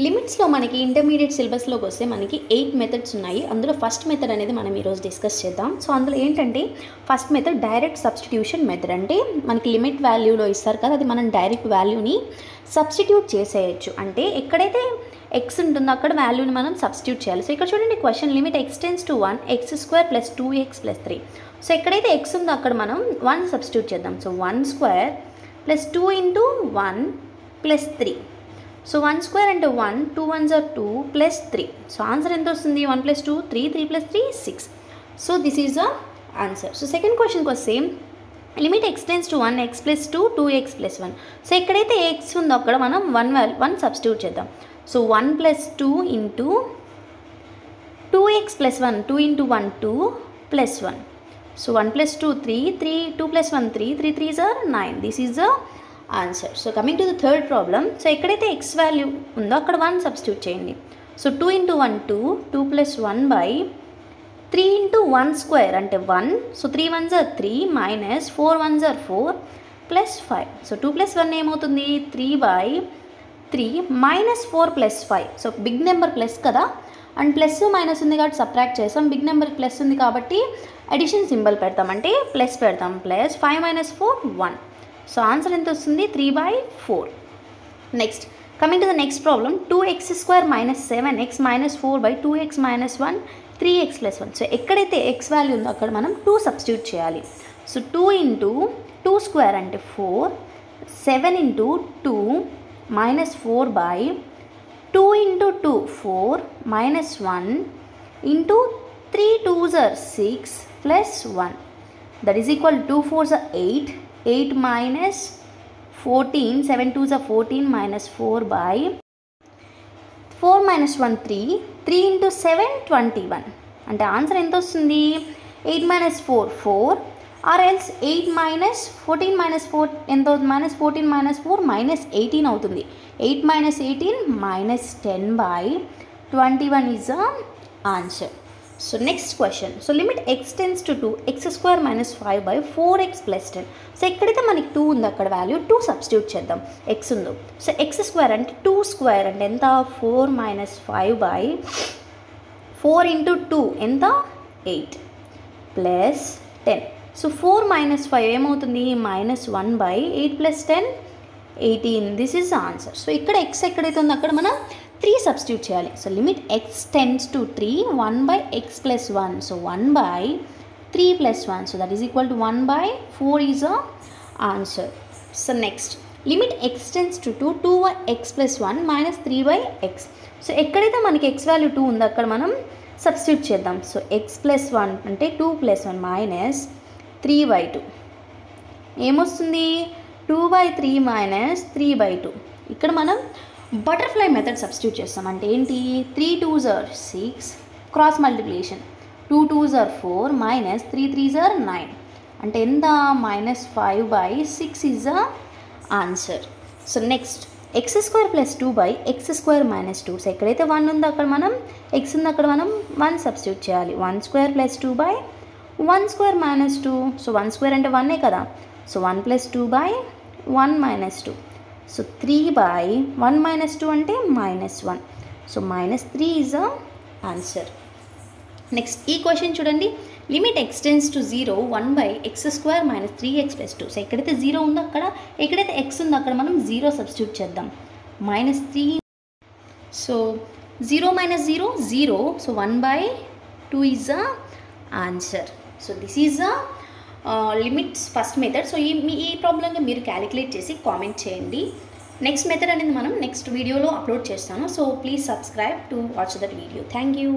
లిమిట్స్లో మనకి ఇంటర్మీడియట్ సిలబస్లోకి వస్తే మనకి 8 మెథడ్స్ ఉన్నాయి. అందులో ఫస్ట్ మెథడ్ అనేది మనం ఈరోజు డిస్కస్ చేద్దాం. సో అందులో ఏంటంటే first method direct substitution method. అంటే మనకి లిమిట్ వాల్యూలో ఇస్తారు కదా, అది మనం డైరెక్ట్ వాల్యూని సబ్స్టిట్యూట్ చేసేయచ్చు. అంటే ఎక్కడైతే ఎక్స్ ఉంటుందో అక్కడ వాల్యూని మనం సబ్స్టిట్యూట్ చేయాలి. సో ఇక్కడ చూడండి question, limit x tends to 1 x² + 2x + 3. So ఎక్కడైతే ఎక్స్ ఉందో అక్కడ మనం 1 సబ్స్టిట్యూట్ చేద్దాం. సో 1² + 2 × 1 + 3. సో 1² అంటే 1, 2 1s are 2 + 3. సో ఆన్సర్ ఎంత వస్తుంది? 1 + 2 3, 3 + 3 6. So this is the answer. So second క్వశ్చన్కి వస్తే limit x tends to 1 x + 2 2x + 1. So ఎక్కడైతే ఎక్స్ ఉందో అక్కడ మనం 1 సబ్స్టిట్యూట్ చేద్దాం. So 1 + 2 × 2x + 1, 2 × 1 2 + 1. So 1 + 2 3, 3 2 + 1 3, 3 3s are 9. This is the answer. So coming to the third problem. So ఎక్కడైతే X value ఉందో అక్కడ 1 సబ్స్టిట్యూట్ చేయండి. సో 2 × 1 2, 2 + 1 / 3 × 1² అంటే 1. So 3 1s are 3 - 4 1s are 4 + 5. So 2 + 1 ఏమవుతుంది? 3/3 - 4 + 5. సో బిగ్ నెంబర్ ప్లస్ కదా, and plus minus ఉంది కాబట్టి subtract చేస్తాం. బిగ్ నెంబర్ ప్లస్ ఉంది కాబట్టి అడిషన్ సింబల్ పెడతాం, అంటే ప్లస్ పెడతాం. ప్లస్ 5 - 4 1. సో ఆన్సర్ ఎంత వస్తుంది? 3/4. Next coming to the next problem, 2x² - 7x - 4 / 2x - 1 3x + 1. So ఎక్కడైతే ఎక్స్ వాల్యూ ఉందో అక్కడ మనం 2 సబ్స్టిట్యూట్ చేయాలి. సో 2 × 2² అంటే 4, 7 × 2 - 4 / 2 × 2 4 - 1 × 3 2s are 6 + 1. That is equal to 2 4s are 8. 8 - 14, 7 2s are 14 - 4 / 4 - 1 3, 3 × 7 21. అంటే ఆన్సర్ ఎంత వస్తుంది? 8 - 4 4, ఆర్ ఎల్స్ 8 - 14 - 4 ఎంత అవుతుంది? -14 - 4 -18 అవుతుంది. 8 - 18 -10 / 21 is the answer. So next question, so limit x tends to 2 x² - 5 / 4x + 10. So ఎక్కడైతే మనకి 2 ఉందో అక్కడ వాల్యూ 2 సబ్స్టిట్యూట్ చేద్దాం. ఎక్స్ ఉందో, సో x² అంటే 2² అంటే ఎంత? 4 - 5 / 4 × 2 ఎంత? 8 + 10. సో 4 - 5 ఏమవుతుంది? -1 / 8 + 10 18. This is answer. సో ఇక్కడ ఎక్స్ ఎక్కడైతే ఉందో అక్కడ మనం 3 సబ్స్టిట్యూట్ చేయాలి. So limit x tends to 3 1/x + 1. So 1/3 + 1. So that is equal to 1/4 is a answer. So next limit x tends to 2 2x + 1 - 3/x. So ఎక్కడైతే మనకి X value 2 ఉందో అక్కడ మనం సబ్స్టిట్యూట్ చేద్దాం. సో x + 1 అంటే 2 + 1 - 3/2 ఏమొస్తుంది? 2/3 - 3/2. ఇక్కడ మనం బటర్ఫ్లై మెథడ్ సబ్స్టిట్యూట్ చేస్తాం. అంటే ఏంటి? 3 2s are 6, cross multiplication 2 2s are 4 - 3 3s are 9. అంటే ఎంత? -5/6 is the answer. So next x² + 2/x² - 2. So ఎక్కడైతే 1 ఉందో అక్కడ మనం x ఉందో అక్కడ మనం 1 సబ్స్టిట్యూట్ చేయాలి. 1² + 2/1² - 2. సో 1² అంటే 1 కదా. సో 1 + 2/1 - 2. సో 3/1 - 2 అంటే -1. So -3 is the answer. Next ఈ క్వశ్చన్ చూడండి, limit x tends to 0 1/x² - 3x + 2. So ఎక్కడైతే 0 ఉందో అక్కడ, ఎక్కడైతే ఎక్స్ ఉందో అక్కడ మనం 0 సబ్స్టిట్యూట్ చేద్దాం. -3. So 0 - 0 0. So 1/2 is the answer. So this is the limits first method. So ఈ ప్రాబ్లంగా మీరు క్యాలిక్యులేట్ చేసి కామెంట్ చేయండి. నెక్స్ట్ మెథడ్ అనేది మనం నెక్స్ట్ వీడియోలో అప్లోడ్ చేస్తాను. So please subscribe to watch that video. Thank you.